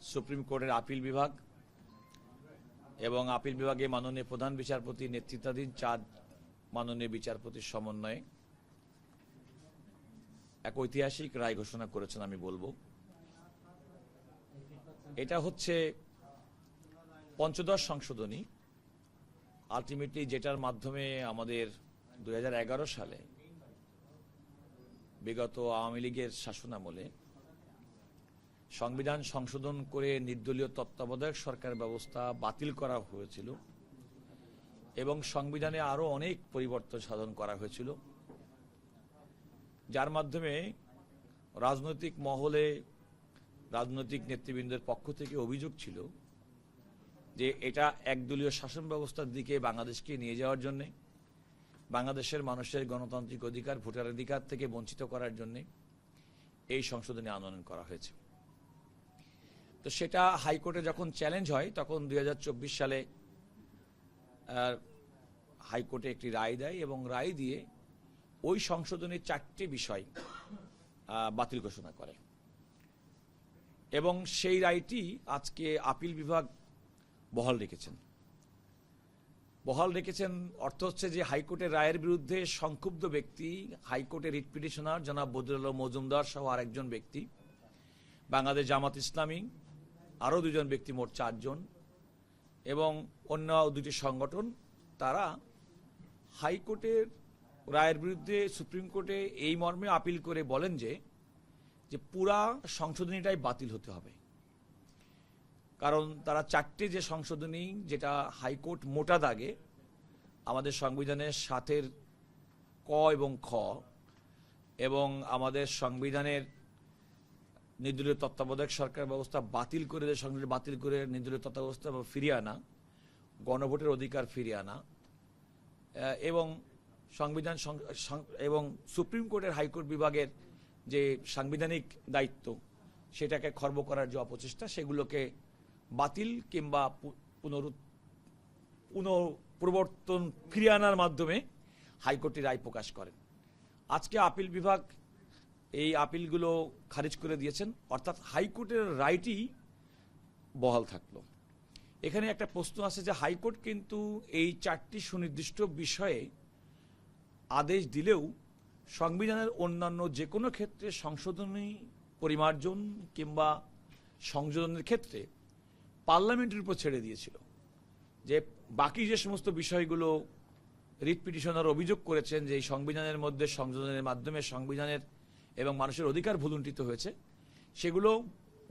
Supreme কোর্টের appeal বিভাগ এবং আপিল বিভাগে মাননীয় প্রধান বিচারপতি নেতৃত্বাধীন 4 মাননীয় বিচারপতির সমন্বয়ে এক ঐতিহাসিক রায় ঘোষণা করেছেন। আমি বলবো এটা হচ্ছে পঞ্চদশ সংশোধনী, আলটিমেটলি যেটার মাধ্যমে আমাদের 2011 সালে বিগত আওয়ামী লীগের শাসনামলে সংবিধান সংশোধন করে নির্দলীয় তত্ত্বাবধায়ক সরকার ব্যবস্থা বাতিল করা হয়েছিল এবং সংবিধানে আরো অনেক পরিবর্তন সাধন করা হয়েছিল, যার মাধ্যমে রাজনৈতিক মহলে রাজনৈতিক নেতৃবৃন্দের পক্ষ থেকে অভিযোগ ছিল যে এটা একদলীয় শাসন ব্যবস্থার দিকে বাংলাদেশকে নিয়ে যাওয়ার জন্য, বাংলাদেশের মানুষের গণতান্ত্রিক অধিকার ভোটার অধিকার থেকে বঞ্চিত করার জন্য এই সংশোধনী আন্দোলন করা হয়েছে। তো সেটা হাইকোর্টে যখন চ্যালেঞ্জ হয় তখন 2024 সালে হাইকোর্টে একটি রায় দেয় এবং রায় দিয়ে ওই সংশোধনীর 4টি বিষয় বাতিল ঘোষণা করে এবং সেই রায়টি আজকে আপিল বিভাগ বহাল রেখেছেন। অর্থ হচ্ছে যে হাইকোর্টের রায়ের বিরুদ্ধে সংক্ষুব্ধ ব্যক্তি, হাইকোর্টের রিট পিটিশনার জনাব বদরুল আলম মজুমদার সহ আরেকজন ব্যক্তি, বাংলাদেশ জামাত ইসলামী আরও 2 জন ব্যক্তি, মোট 4 জন, এবং অন্য 2টি সংগঠন, তারা হাইকোর্টের রায়ের বিরুদ্ধে সুপ্রিম কোর্টে এই মর্মে আপিল করে বলেন যে পুরা সংশোধনীটাই বাতিল হতে হবে। কারণ তারা 4টে যে সংশোধনী, যেটা হাইকোর্ট মোটা দাগে আমাদের সংবিধানের 7-এর ক এবং খ এবং আমাদের সংবিধানের নির্দলীয় তত্ত্বাবধায়ক সরকার ব্যবস্থা বাতিল করে, সংবিধান বাতিল করে নির্দলীয় তত্ত্বাবধায়ক ব্যবস্থা ফিরিয়ে আনা, গণভোটের অধিকার ফিরিয়ে আনা এবং সংবিধান এবং সুপ্রিম কোর্টের হাইকোর্ট বিভাগের যে সাংবিধানিক দায়িত্ব সেটাকে খর্ব করার যে অপচেষ্টা, সেগুলোকে বাতিল কিংবা পুনঃপ্রবর্তন ফিরিয়ে আনার মাধ্যমে হাইকোর্টের রায় প্রকাশ করেন। আজকে আপিল বিভাগ এই আপিলগুলো খারিজ করে দিয়েছেন, অর্থাৎ হাইকোর্টের রায়টি বহাল থাকলো। এখানে একটা প্রশ্ন আছে যে হাইকোর্ট কিন্তু এই 4টি সুনির্দিষ্ট বিষয়ে আদেশ দিলেও সংবিধানের অন্যান্য যে কোনো ক্ষেত্রে সংশোধনী, পরিমার্জন কিংবা সংযোজনের ক্ষেত্রে পার্লামেন্টের উপর ছেড়ে দিয়েছিল। যে বাকি যে সমস্ত বিষয়গুলো রিট পিটিশনার অভিযোগ করেছেন যে এই সংবিধানের মধ্যে সংযোজনের মাধ্যমে সংবিধানের এবং মানুষের অধিকার ভুলুণ্ঠিত হয়েছে, সেগুলো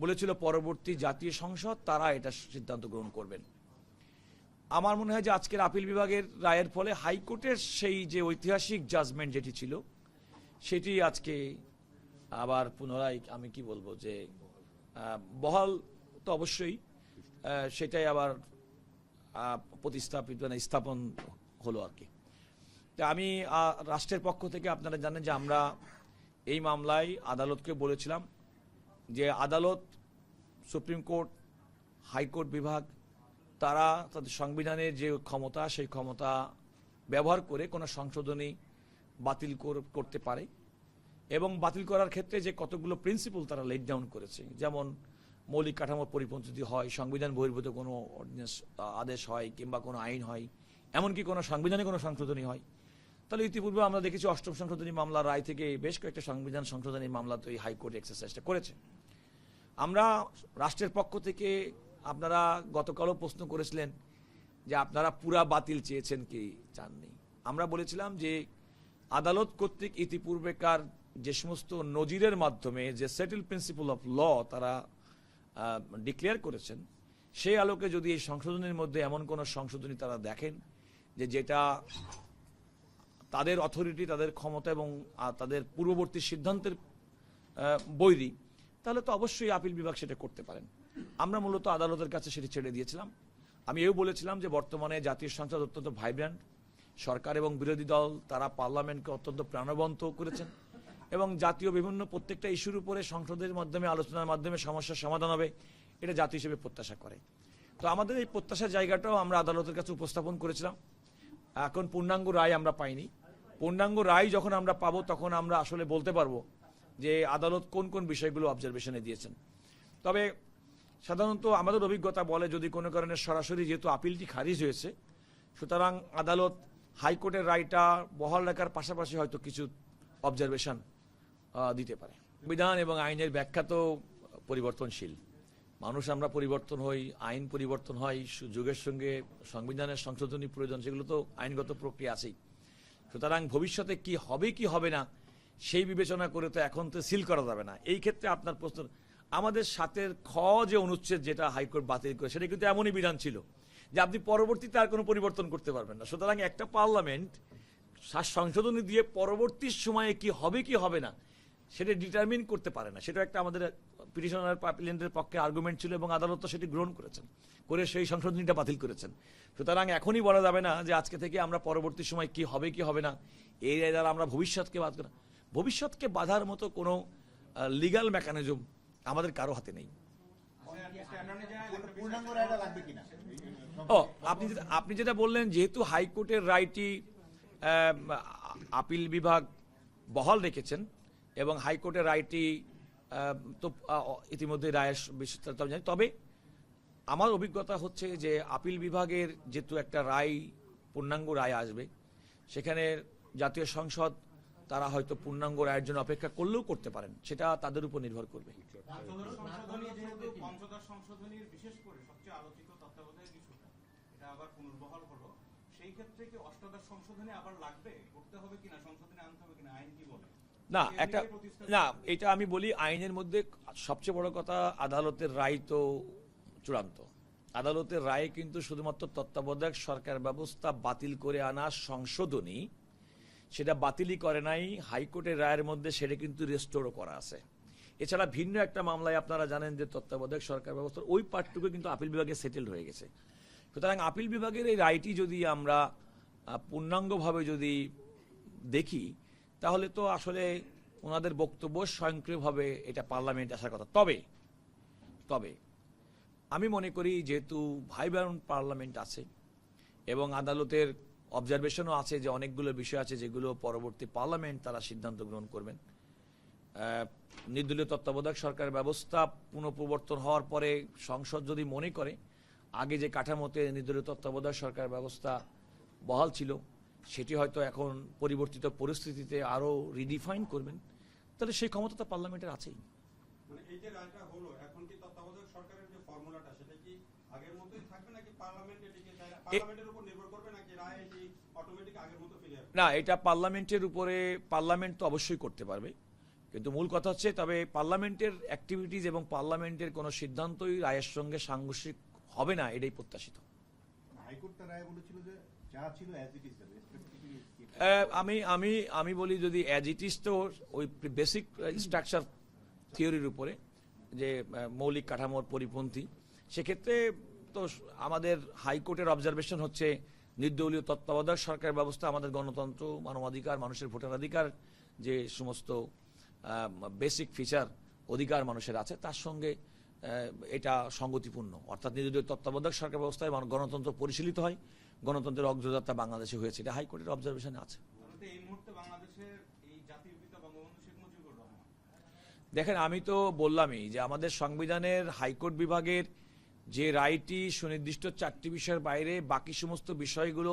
বলেছিল পরবর্তী জাতীয় সংসদ তারা এটা সিদ্ধান্ত গ্রহণ করবেন। আমার মনে হয় যে আজকের আপিল বিভাগের রায়ের ফলে হাইকোর্টের সেই যে ঐতিহাসিক জাজমেন্ট যেটি ছিল সেটি আজকে আবার পুনরায়, আমি কি বলবো, যে বহাল তো অবশ্যই, সেটাই আবার স্থাপন হলো আর কি। তা আমি রাষ্ট্রের পক্ষ থেকে, আপনারা জানেন যে আমরা এই মামলায় আদালতকে বলেছিলাম যে আদালত, সুপ্রিম কোর্ট, হাইকোর্ট বিভাগ তারা তাদের সংবিধানের যে ক্ষমতা সেই ক্ষমতা ব্যবহার করে কোনো সংশোধনী বাতিল করতে পারে এবং বাতিল করার ক্ষেত্রে যে কতগুলো প্রিন্সিপাল তারা লেট ডাউন করেছে, যেমন মৌলিক কাঠামোর পরিপন্থী হয়, সংবিধান বহির্ভূত কোনো অর্ডিন্যান্স আদেশ হয় কিংবা কোনো আইন হয়, এমনকি কোনো সংবিধানে কোনো সংশোধনী হয়। তাহলে ইতিপূর্বে আমরা দেখেছি 8ম সংশোধনী মামলার রায় থেকে বেশ কয়েকটা সংবিধান সংশোধনী মামলা তো এই হাইকোর্ট এক্সারসাইজটা করেছে। আমরা রাষ্ট্রের পক্ষ থেকে, আপনারা গতকালও প্রশ্ন করেছিলেন যে আপনারা পুরা বাতিল চেয়েছেন কি চাননি। আমরা বলেছিলাম যে আদালত কর্তৃক ইতিপূর্বেকার যে সমস্ত নজিরের মাধ্যমে যে সেটেল প্রিন্সিপাল অফ ল তারা ডিক্লেয়ার করেছেন, সেই আলোকে যদি এই সংশোধনীর মধ্যে এমন কোনো সংশোধনী তারা দেখেন যেটা তাদের অথরিটি, তাদের ক্ষমতা এবং তাদের পূর্ববর্তী সিদ্ধান্তের বৈরী, তাহলে তো অবশ্যই আপিল বিভাগ সেটা করতে পারেন। আমরা মূলত আদালতের কাছে সেটি ছেড়ে দিয়েছিলাম। আমি এও বলেছিলাম যে বর্তমানে জাতীয় সংসদ অত্যন্ত ভাইব্রেন্ট, সরকার এবং বিরোধী দল তারা পার্লামেন্টকে অত্যন্ত প্রাণবন্ত করেছেন এবং জাতীয় বিভিন্ন প্রত্যেকটা ইস্যুর উপরে সংসদের মাধ্যমে, আলোচনার মাধ্যমে সমস্যার সমাধান হবে, এটা জাতি হিসেবে প্রত্যাশা করে। তো আমাদের এই প্রত্যাশার জায়গাটাও আমরা আদালতের কাছে উপস্থাপন করেছিলাম। এখন পূর্ণাঙ্গ রায় আমরা পাইনি। পূর্ণাঙ্গ রায় যখন আমরা পাবো তখন আমরা আসলে বলতে পারবো যে আদালত কোন কোন বিষয়গুলো অবজারভেশনে দিয়েছেন। তবে সাধারণত আমাদের অভিজ্ঞতা বলে যদি কোনো কারণে সরাসরি যেহেতু আপিলটি খারিজ হয়েছে, সুতরাং আদালত হাইকোর্টের রায়টা বহাল রাখার পাশাপাশি হয়তো কিছু অবজারভেশন দিতে পারে। সংবিধান এবং আইনের ব্যাখ্যা তো পরিবর্তনশীল, মানুষ আমরা পরিবর্তন হই, আইন পরিবর্তন হয়, যুগের সঙ্গে সংবিধানের সংশোধনী প্রয়োজন, সেগুলো তো আইনগত প্রক্রিয়া আছেই। সুতরাং ভবিষ্যতে কি হবে না সেই বিবেচনা করে তো এখন তো সিল করা যাবে না। এই ক্ষেত্রে আপনার প্রশ্ন, আমাদের সাথের যে অনুচ্ছেদ যেটা হাইকোর্ট বাতিল করে সেটা কিন্তু এমনই বিধান ছিল যে আপনি পরবর্তীতে আর কোনো পরিবর্তন করতে পারবেন না। সুতরাং একটা পার্লামেন্ট সংশোধনী দিয়ে পরবর্তী সময়ে কি হবে না সেটা ডিটারমিন করতে পারে না। সেটা একটা আমাদের পিটিশনার অ্যাপিলেন্টের পক্ষে আর্গুমেন্ট ছিল এবং আদালত তো সেটি গ্রহণ করেছেন, করে সেই সংশোধনীটা বাতিল করেছেন। সুতরাং এখনই বলা যাবে না যে আজকে থেকে আমরা পরবর্তী সময় কি হবে না এই দ্বারা আমরা ভবিষ্যৎকে বাধার মতো কোনো লিগ্যাল মেকানিজম আমাদের কারো হাতে নেই। আপনি যেটা বললেন, যেহেতু হাইকোর্টের রায়টি আপিল বিভাগ বহাল রেখেছেন এবং হাইকোর্টের রায়টি তো ইতিমধ্যে রায়ের বিস্তারিত জানি, তবে আমার অভিজ্ঞতা হচ্ছে যে আপিল বিভাগের যেহেতু একটা রায়, পূর্ণাঙ্গ রায় আসবে, সেখানে জাতীয় সংসদ তারা হয়তো পূর্ণাঙ্গ রায়ের জন্য অপেক্ষা করলেও করতে পারেন, সেটা তাদের উপর নির্ভর করবে। না, এটা আমি বলি, আইনের মধ্যে সবচেয়ে বড় কথা আদালতের রায় তো চূড়ান্ত। আদালতের রায়ে কিন্তু শুধুমাত্র তত্ত্বাবধায়ক সরকার ব্যবস্থা বাতিল করে আনা সংশোধনী, সেটা বাতিলই করে নাই, হাইকোর্টের রায়ের মধ্যে সেটা কিন্তু রেস্টোরও করা আছে। এছাড়া ভিন্ন একটা মামলায় আপনারা জানেন যে তত্ত্বাবধায়ক সরকার ব্যবস্থার ওই পার্টটুকু কিন্তু আপিল বিভাগে সেটেলড হয়ে গেছে। সুতরাং আপিল বিভাগের এই রায়টি যদি আমরা পূর্ণাঙ্গভাবে যদি দেখি, তাহলে তো আসলে ওনাদের বক্তব্য স্বয়ংক্রিয়ভাবে এটা পার্লামেন্টে আসার কথা। তবে আমি মনে করি যেহেতু ভাইব্রেন্ট পার্লামেন্ট আছে এবং আদালতের অবজারভেশনও আছে যে অনেকগুলো বিষয় আছে যেগুলো পরবর্তী পার্লামেন্ট তারা সিদ্ধান্ত গ্রহণ করবেন। নির্দলীয় তত্ত্বাবধায়ক সরকার ব্যবস্থা পুনঃপ্রবর্তন হওয়ার পরে সংসদ যদি মনে করে আগে যে কাঠামোতে নির্দলীয় তত্ত্বাবধায়ক সরকার ব্যবস্থা বহাল ছিল সেটি হয়তো এখন পরিবর্তিত পরিস্থিতিতে আরো রিডিফাইন করবেন, তাহলে সেই ক্ষমতা তো পার্লামেন্টের আছেই। মানে এই যে রায়টা হলো, এখন কি তত্ত্বাবধায়ক সরকারের যে ফর্মুলাটা সেটা কি আগের মতোই থাকবে নাকি পার্লামেন্ট এটিকে পার্লামেন্টের উপর নির্ভর করবে নাকি রায় এটি অটোমেটিক আগের মতো ফিরে আসবে? না, এটা পার্লামেন্টের উপরে, পার্লামেন্ট তো অবশ্যই করতে পারবে, কিন্তু মূল কথা হচ্ছে তবে পার্লামেন্টের অ্যাক্টিভিটিজ এবং পার্লামেন্টের কোনো সিদ্ধান্তই রায়ের সঙ্গে সাংঘর্ষিক হবে না, এটাই প্রত্যাশিত। হাইকোর্ট তার রায় বলেছিল যে যা ছিল অ্যাজ ইট ইজ যাবে। আমি বলি যদি অ্যাজ ইট ইজ, তো ওই বেসিক স্ট্রাকচার থিওরির উপরে যে মৌলিক কাঠামোর পরিপন্থী, সেক্ষেত্রে তো আমাদের হাইকোর্টের অবজারভেশন হচ্ছে নির্দলীয় তত্ত্বাবধায়ক সরকার ব্যবস্থা আমাদের গণতন্ত্র, মানবাধিকার, মানুষের ভোটাধিকার, যে সমস্ত বেসিক ফিচার অধিকার মানুষের আছে তার সঙ্গে এটা সঙ্গতিপূর্ণ। অর্থাৎ নির্দলীয় তত্ত্বাবধায়ক সরকার ব্যবস্থায় গণতন্ত্র পরিশীলিত হয়, গণতন্ত্রের অগ্রযাত্রা বাংলাদেশে হয়েছে, এটা হাইকোর্টের অবজারভেশনে আছে। দেখেন, আমি তো বললামই যে আমাদের সংবিধানের হাইকোর্ট বিভাগের যে রায়টি সুনির্দিষ্ট 4টি বিষয়ের বাইরে বাকি সমস্ত বিষয়গুলো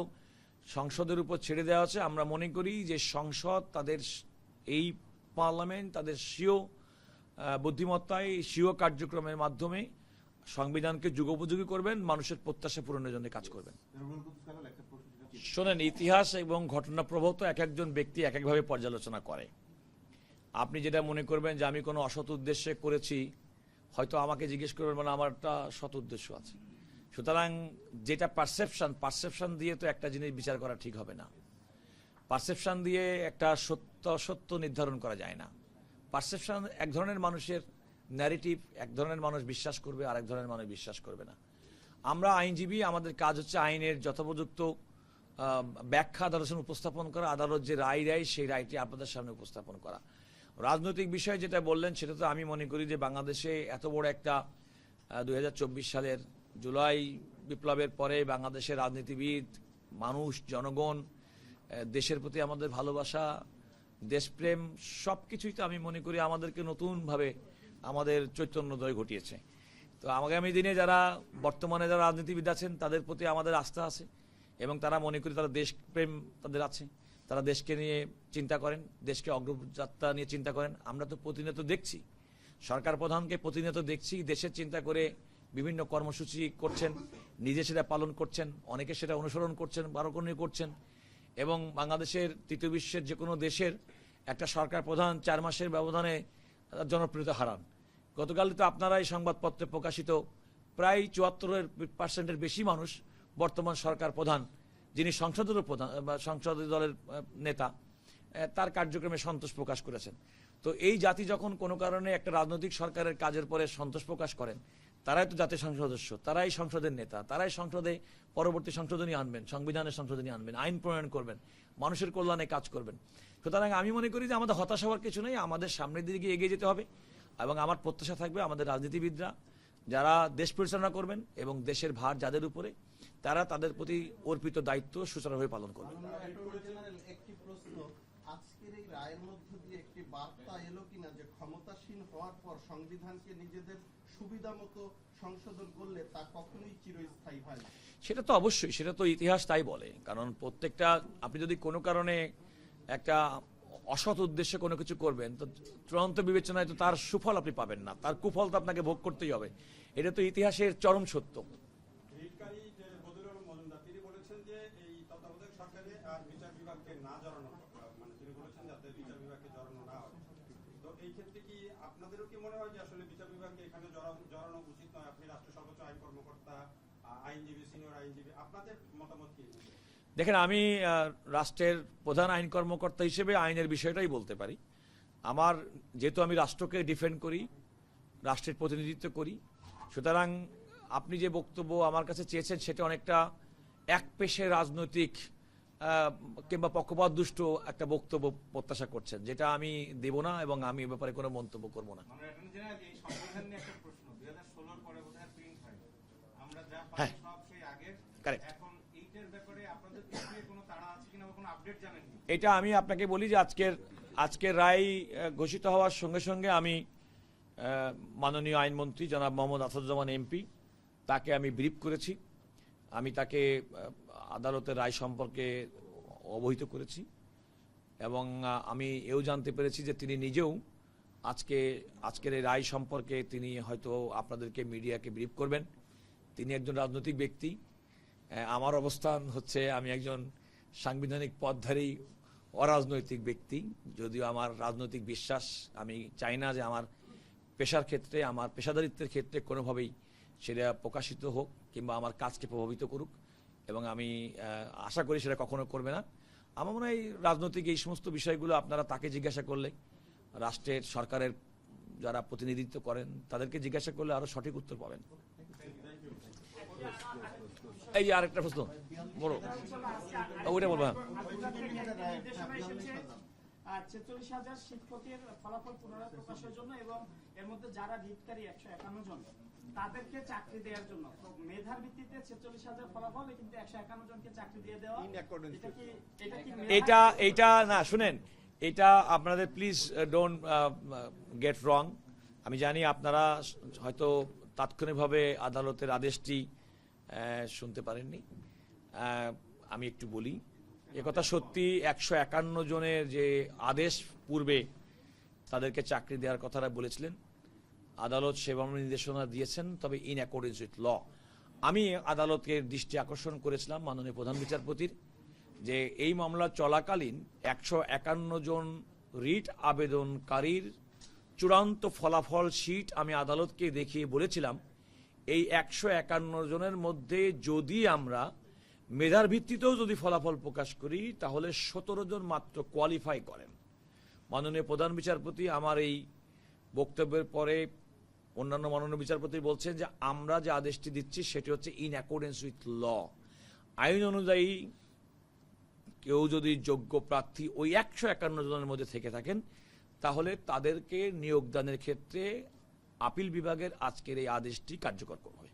সংসদের উপর ছেড়ে দেওয়া আছে। আমরা মনে করি যে সংসদ তাদের এই পার্লামেন্ট তাদের স্বীয় বুদ্ধিমত্তায়, স্বীয় কার্যক্রমের মাধ্যমে সংবিধানকে যুগোপযোগী করবেন, মানুষের প্রত্যাশা পূরণের জন্য কাজ করবেন। শোনেন, ইতিহাস এবং ঘটনা প্রবাহ তো এক একজন ব্যক্তি এক একভাবে পর্যালোচনা করে। আপনি যেটা মনে করবেন যে আমি কোনো অসৎ উদ্দেশ্যে করেছি, হয়তো আমাকে জিজ্ঞেস করবেন মানে আমার একটা সৎ উদ্দেশ্য আছে। সুতরাং যেটা পারসেপশন দিয়ে তো একটা জিনিস বিচার করা ঠিক হবে না। পারসেপশন দিয়ে একটা সত্য নির্ধারণ করা যায় না। পারসেপশন এক ধরনের মানুষের ন্যারেটিভ, এক ধরনের মানুষ বিশ্বাস করবে, আরেক ধরনের মানুষ বিশ্বাস করবে না। আমরা আইনজীবী, আমাদের কাজ হচ্ছে আইনের যথোপযুক্ত ব্যাখ্যা আদালতের সামনে উপস্থাপন করা, আদালত যে রায় দেয় সেই রায়টি আপনাদের সামনে উপস্থাপন করা। রাজনৈতিক বিষয় যেটা বললেন সেটা তো আমি মনে করি যে বাংলাদেশে এত বড় একটা 2024 সালের জুলাই বিপ্লবের পরে বাংলাদেশের রাজনীতিবিদ, মানুষ, জনগণ, দেশের প্রতি আমাদের ভালোবাসা, দেশপ্রেম, সবকিছুই তো আমি মনে করি আমাদেরকে নতুনভাবে আমাদের চৈতন্যোদয় ঘটিয়েছে। তো আগামী দিনে যারা বর্তমানে যারা রাজনীতিবিদ আছেন তাদের প্রতি আমাদের আস্থা আছে এবং তারা মনে করি তারা দেশপ্রেম তাদের আছে, তারা দেশকে নিয়ে চিন্তা করেন, দেশকে অগ্রযাত্রা নিয়ে চিন্তা করেন। আমরা তো প্রতিনিয়ত দেখছি, সরকার প্রধানকে প্রতিনিয়ত দেখছি দেশের চিন্তা করে বিভিন্ন কর্মসূচি করছেন, নিজে সেটা পালন করছেন, অনেকে সেটা অনুসরণ করছেন, বারকরণী করছেন। এবং বাংলাদেশের তৃতীয় বিশ্বের যে কোনো দেশের একটা সরকার প্রধান 4 মাসের ব্যবধানে জনপ্রিয়তা হারান। গতকাল তো আপনারা এই সংবাদপত্রে প্রকাশিত প্রায় 74% বেশি মানুষ বর্তমান সরকার প্রধান, যিনি সংসদেরও প্রধান বা সংসদীয় দলের নেতা, তার কার্যক্রমে সন্তোষ প্রকাশ করেছেন। তো এই জাতি যখন কোনো কারণে একটা রাজনৈতিক সরকারের কাজের পরে সন্তোষ প্রকাশ করেন, তারাই তো জাতীয় সংসদ সদস্য, তারাই সংসদের নেতা, তারাই সংসদে পরবর্তী সংশোধনী আনবেন, সংবিধানের সংশোধনী আনবেন, আইন প্রণয়ন করবেন, মানুষের কল্যাণে কাজ করবেন। সুতরাং আমি মনে করি যে আমাদের হতাশ হওয়ার কিছু নেই, আমাদের সামনের দিকে এগিয়ে যেতে হবে। এবং আমার প্রত্যাশা থাকবে আমাদের রাজনীতিবিদরা যারা দেশ পরিচালনা করবেন এবং দেশের ভার যাদের উপরে, তারা তাদের প্রতি অর্পিত দায়িত্ব সুচারুভাবে পালন করবেন। একটি প্রশ্ন, আজকের এই রায়ের মধ্য দিয়ে একটি বার্তা এলো কিনা যে ক্ষমতাসীন হওয়ার পর সংবিধানকে নিজেদের সুবিধা মতো সংশোধন করলে তা কখনোই চিরস্থায়ী হয় না? সেটা তো অবশ্যই, সেটা তো ইতিহাস তাই বলে। কারণ প্রত্যেকটা, আপনি যদি কোনো কারণে একটা অসৎ উদ্দেশ্যে কোনো কিছু করবেন তো চূড়ান্ত বিবেচনায় তো তার সুফল আপনি পাবেন না, তার কুফল তো আপনাকে ভোগ করতেই হবে। এটা তো ইতিহাসের চরম সত্য। রিটকারী যে বদিউল আলম মজুমদার তিনি বলেছেন যে এই তত্ত্বাবধায়ক সরকারে আর বিচার বিভাগকে না জড়ানো, মানে তিনি বলেছেন যাতে বিচার বিভাগকে জড়ানো না হয়। তো এই ক্ষেত্রে কি আপনাদেরও কি মনে হয় যে আসলে বিচার বিভাগকে এখানে জড়ানো উচিত নয়? আপনি রাষ্ট্রের সর্বোচ্চ আইন কর্মকর্তা, আইনজীবী, সিনিয়র আইনজীবী, আপনাদের মতামত কি? দেখেন, আমি রাষ্ট্রের প্রধান আইন কর্মকর্তা হিসেবে আইনের বিষয়টাই বলতে পারি। আমার যেহেতু আমি রাষ্ট্রকে ডিফেন্ড করি, রাষ্ট্রের প্রতিনিধিত্ব করি, সুতরাং আপনি যে বক্তব্য আমার কাছে চেয়েছেন সেটা অনেকটা একপেশে রাজনৈতিক কিংবা পক্ষপাতদুষ্ট একটা বক্তব্য প্রত্যাশা করছেন, যেটা আমি দেব না এবং আমি এ ব্যাপারে কোনো মন্তব্য করব না। হ্যাঁ, কারেক্ট। এটা আমি আপনাকে বলি যে আজকের রায় ঘোষিত হওয়ার সঙ্গে সঙ্গে আমি মাননীয় আইনমন্ত্রী জনাব মোহাম্মদ আসাদুজ্জামান এমপি, তাকে আমি ব্রিফ করেছি। আমি তাকে আদালতের রায় সম্পর্কে অবহিত করেছি এবং আমি এও জানতে পেরেছি যে তিনি নিজেও আজকের এই রায় সম্পর্কে তিনি হয়তো আপনাদেরকে, মিডিয়াকে ব্রিফ করবেন। তিনি একজন রাজনৈতিক ব্যক্তি, আমার অবস্থান হচ্ছে আমি একজন সাংবিধানিক পথধারী অরাজনৈতিক ব্যক্তি। যদিও আমার রাজনৈতিক বিশ্বাস, আমি চাই না যে আমার পেশার ক্ষেত্রে, আমার পেশাদারিত্বের ক্ষেত্রে কোনোভাবেই সেটা প্রকাশিত হোক কিংবা আমার কাজকে প্রভাবিত করুক, এবং আমি আশা করি সেটা কখনো করবে না। আমার মনে হয় রাজনৈতিক এই সমস্ত বিষয়গুলো আপনারা তাকে জিজ্ঞাসা করলে, রাষ্ট্রের সরকারের যারা প্রতিনিধিত্ব করেন তাদেরকে জিজ্ঞাসা করলে আরো সঠিক উত্তর পাবেন। এই যে আরেকটা প্রশ্ন বড়, ওইটা বলবো। 46,000 শিক্ষকের ফলাফল পুনরায় প্রকাশের জন্য এবং এর মধ্যে যারা রিটকারী 151 জন, তাদেরকে চাকরি দেওয়ার জন্য মেধার ভিত্তিতে 46,000 ফলাফল, কিন্তু 151 জনকে চাকরি দিয়ে দেওয়া, এটা না, শুনেন, এটা আপনাদের প্লিজ ডোন্ট গেট রং। আমি জানি আপনারা হয়তো তাৎক্ষণিকভাবে আদালতের আদেশটি শুনতে পারেননি। আমি একটু বলি, একথা সত্যি, 151 জনের যে আদেশ পূর্বে তাদেরকে চাকরি দেওয়ার কথাটা বলেছিলেন, আদালত সেভাবে নির্দেশনা দিয়েছেন, তবে ইন অ্যাকর্ডেন্স উইথ ল। আমি আদালতের দৃষ্টি আকর্ষণ করেছিলাম মাননীয় প্রধান বিচারপতির, যে এই মামলা চলাকালীন 151 জন রিট আবেদনকারীর চূড়ান্ত ফলাফল শিট আমি আদালতকে দেখিয়ে বলেছিলাম, এই 151 জনের মধ্যে যদি আমরা মেধার ভিত্তিতেও যদি ফলাফল প্রকাশ করি তাহলে 17 জন মাত্র কোয়ালিফাই করেন। মাননীয় প্রধান বিচারপতি আমার এই বক্তব্যের পরে অন্যান্য মাননীয় বিচারপতি বলছেন যে আমরা যে আদেশটি দিচ্ছি সেটি হচ্ছে ইন অ্যাকর্ডেন্স উইথ ল। আইন অনুযায়ী কেউ যদি যোগ্য প্রার্থী ওই 151 জনের মধ্যে থেকে থাকেন তাহলে তাদেরকে নিয়োগদানের ক্ষেত্রে আপিল বিভাগের আজকের এই আদেশটি কার্যকর করবে।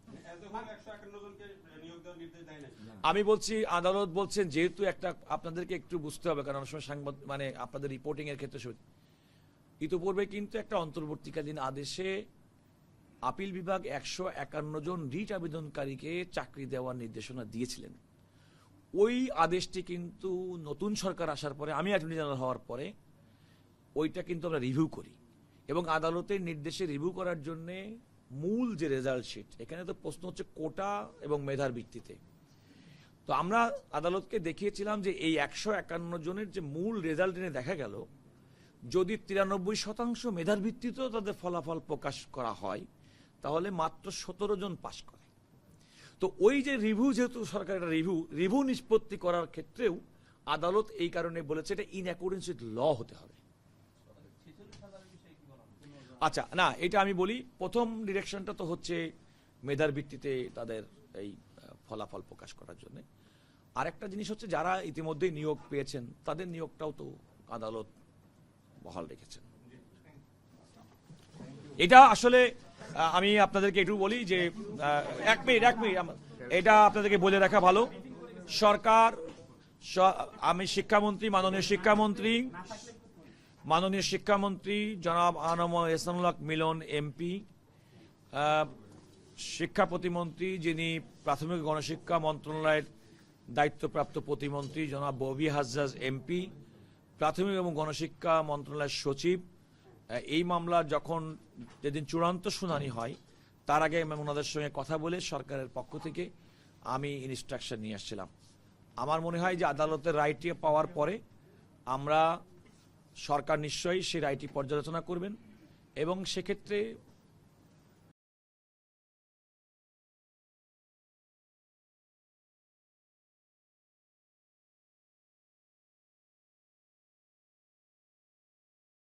আমি বলছি, আদালত বলছেন, যেহেতু একটা আপনাদেরকে একটু বুঝতে হবে, কারণ অনেক সময় সংবাদ মানে আপনাদের রিপোর্টিং এর ক্ষেত্রে ইতিপূর্বে কিন্তু একটা অন্তর্বর্তীকালীন আদেশে আপিল বিভাগ 151 জন রিট আবেদনকারীকে চাকরি দেওয়ার নির্দেশনা দিয়েছিলেন। ওই আদেশটি কিন্তু নতুন সরকার আসার পরে, আমি অ্যাটর্নি জেনারেল হওয়ার পরে ওইটা কিন্তু আমরা রিভিউ করি এবং আদালতের নির্দেশে রিভিউ করার জন্যে মূল যে রেজাল্ট শিট, এখানে তো প্রশ্ন হচ্ছে কোটা এবং মেধার ভিত্তিতে। তো আমরা আদালতকে দেখিয়েছিলাম যে এই 151 জনের যে মূল রেজাল্ট এনে দেখা গেল, যদি 93% মেধার ভিত্তিতেও তাদের ফলাফল প্রকাশ করা হয় তাহলে মাত্র 17 জন পাশ করে। তো ওই যে রিভিউ, যেহেতু সরকারের রিভিউ নিষ্পত্তি করার ক্ষেত্রেও আদালত এই কারণে বলেছে এটা ইন অ্যাকর্ডেন্স উইথ ল হতে হবে। আচ্ছা, না, এটা আমি বলি, প্রথম ডিরেকশনটা তো হচ্ছে মেধার ভিত্তিতে তাদের এই ফলাফল প্রকাশ করার জন্য। আরেকটা জিনিস হচ্ছে যারা ইতিমধ্যে নিয়োগ পেয়েছেন তাদের নিয়োগটাও তো আদালত বহাল রেখেছেন। এটা আসলে আমি আপনাদেরকে একটু বলি যে এক মিনিট এটা আপনাদেরকে বলে রাখা ভালো। সরকার, আমি শিক্ষামন্ত্রী, মাননীয় শিক্ষামন্ত্রী জনাব আনম এহসানুল হক মিলন এমপি, শিক্ষা প্রতিমন্ত্রী যিনি প্রাথমিক গণশিক্ষা মন্ত্রণালয়ের দায়িত্বপ্রাপ্ত প্রতিমন্ত্রী জনাব ববি হাজ্জাজ এমপি, প্রাথমিক এবং গণশিক্ষা মন্ত্রণালয়ের সচিব, এই মামলার যেদিন চূড়ান্ত শুনানি হয় তার আগে আমি ওনাদের সঙ্গে কথা বলে সরকারের পক্ষ থেকে আমি ইনস্ট্রাকশন নিয়ে আসছিলাম। আমার মনে হয় যে আদালতের রায়টি পাওয়ার পরে সরকার নিশ্চয়ই সেই রায়টি পর্যালোচনা করবেন এবং সেক্ষেত্রে